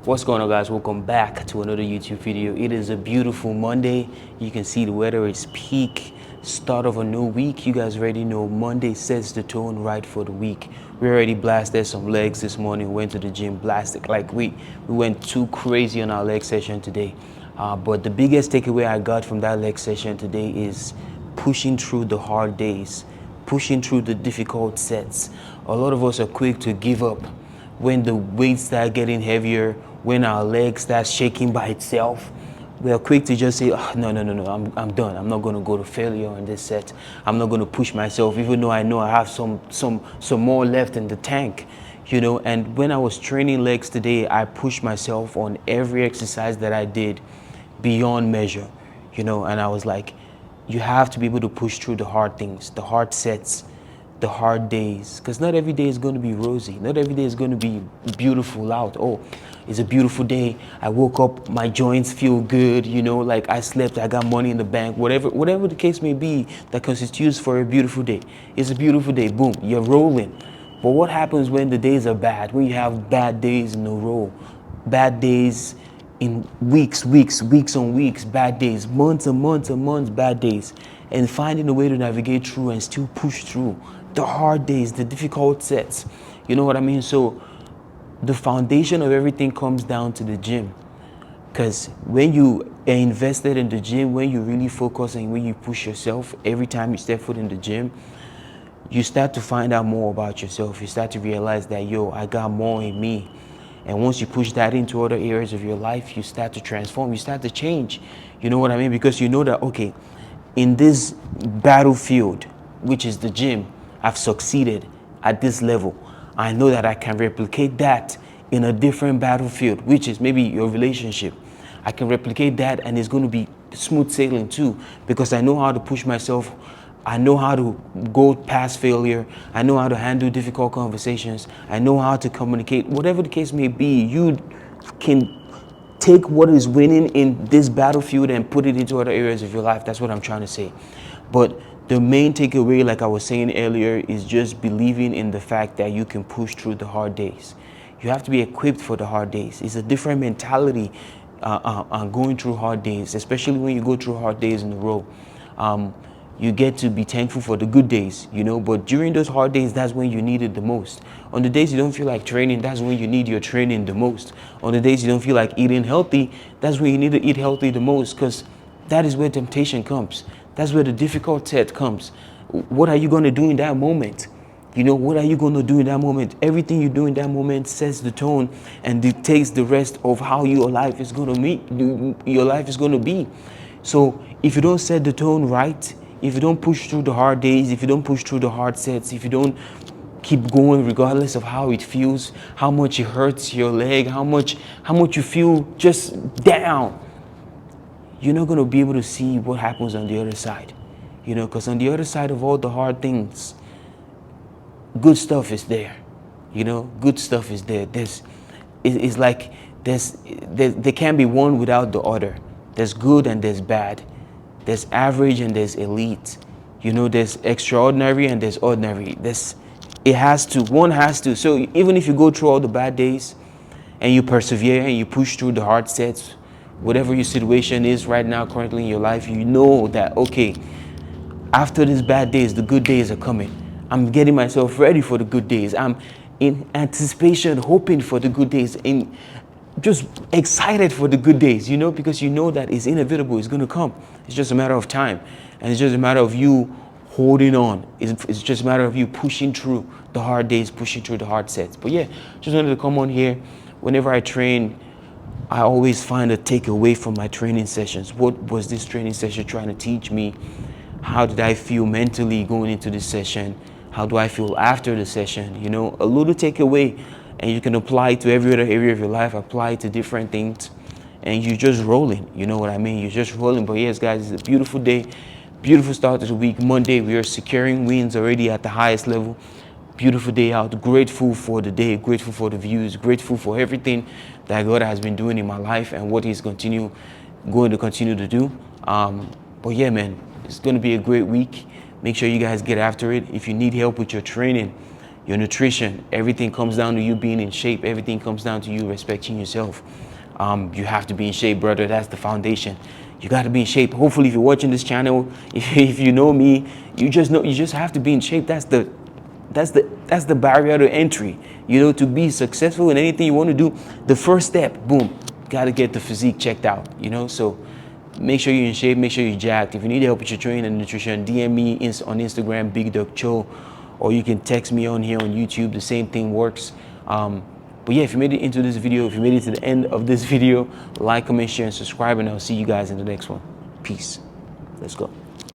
What's going on, guys? Welcome back to another YouTube video. It is a beautiful Monday. You can see the weather is peak, start of a new week. You guys already know Monday sets the tone right for the week. We already blasted some legs this morning, went to the gym, blasted. Like we went too crazy on our leg session today. But the biggest takeaway I got from that leg session today is pushing through the hard days, pushing through the difficult sets. A lot of us are quick to give up when the weights start getting heavier, when our leg starts shaking by itself. We are quick to just say, oh, no, I'm done. I'm not going to go to failure on this set. I'm not going to push myself, even though I know I have some more left in the tank. And when I was training legs today, I pushed myself on every exercise that I did beyond measure, and I was like, you have to be able to push through the hard things, the hard sets, the hard days, because not every day is going to be rosy. Not every day is going to be beautiful out. Oh, it's a beautiful day. I woke up, my joints feel good, like I slept, I got money in the bank, whatever the case may be that constitutes for a beautiful day. It's a beautiful day, boom, you're rolling. But what happens when the days are bad, when you have bad days in a row, bad days in weeks on weeks, bad days, months and months, bad days, and finding a way to navigate through and still push through the hard days, the difficult sets. You know what I mean? So the foundation of everything comes down to the gym. Because when you are invested in the gym, when you really focus and when you push yourself every time you step foot in the gym, you start to find out more about yourself. You start to realize that, I got more in me. And once you push that into other areas of your life, you start to transform, you start to change. You know what I mean? Because you know that, okay, in this battlefield, which is the gym, I've succeeded at this level. I know that I can replicate that in a different battlefield, which is maybe your relationship. I can replicate that and it's going to be smooth sailing too, because I know how to push myself. I know how to go past failure. I know how to handle difficult conversations. I know how to communicate. Whatever the case may be, you can take what is winning in this battlefield and put it into other areas of your life. That's what I'm trying to say. But the main takeaway, like I was saying earlier, is just believing in the fact that you can push through the hard days. You have to be equipped for the hard days. It's a different mentality going through hard days, especially when you go through hard days in a row. You get to be thankful for the good days, but during those hard days, that's when you need it the most. On the days you don't feel like training, that's when you need your training the most. On the days you don't feel like eating healthy, that's when you need to eat healthy the most, because that is where temptation comes. That's where the difficult set comes. What are you going to do in that moment? What are you going to do in that moment? Everything you do in that moment sets the tone and dictates the rest of how your life is going to be. So if you don't set the tone right, if you don't push through the hard days, if you don't push through the hard sets, if you don't keep going regardless of how it feels, how much it hurts your leg, how much you feel just down, you're not going to be able to see what happens on the other side. Because on the other side of all the hard things, good stuff is there. Good stuff is there. It's like there can't be one without the other. There's good and there's bad. There's average and there's elite. There's extraordinary and there's ordinary. One has to. So even if you go through all the bad days and you persevere and you push through the hard sets, whatever your situation is right now, currently in your life, you know that, okay, after these bad days, the good days are coming. I'm getting myself ready for the good days. I'm in anticipation, hoping for the good days, just excited for the good days, because you know that it's inevitable, it's going to come. It's just a matter of time. And it's just a matter of you holding on. It's just a matter of you pushing through the hard days, pushing through the hard sets. But yeah, just wanted to come on here. Whenever I train, I always find a takeaway from my training sessions. What was this training session trying to teach me? How did I feel mentally going into this session? How do I feel after the session? A little takeaway. And you can apply it to every other area of your life, apply it to different things, and you're just rolling. You know what I mean? You're just rolling. But yes, guys, it's a beautiful day, beautiful start to the week. Monday, we are securing wins already at the highest level. Beautiful day out. Grateful for the day, grateful for the views, grateful for everything that God has been doing in my life and what He's going to continue to do. But yeah, man, it's going to be a great week. Make sure you guys get after it. If you need help with your training, your nutrition, everything comes down to you being in shape. Everything comes down to you respecting yourself. You have to be in shape, brother. That's the foundation. You got to be in shape. Hopefully, if you're watching this channel, if you know me, you just have to be in shape. That's the barrier to entry. You know, to be successful in anything you want to do, the first step, boom, got to get the physique checked out. You know, so make sure you're in shape. Make sure you're jacked. If you need help with your training and nutrition, DM me on Instagram, Big Duck Cho, or you can text me on here on YouTube. The same thing works. But yeah, if you made it into this video, if you made it to the end of this video, like, comment, share, and subscribe, and I'll see you guys in the next one. Peace. Let's go.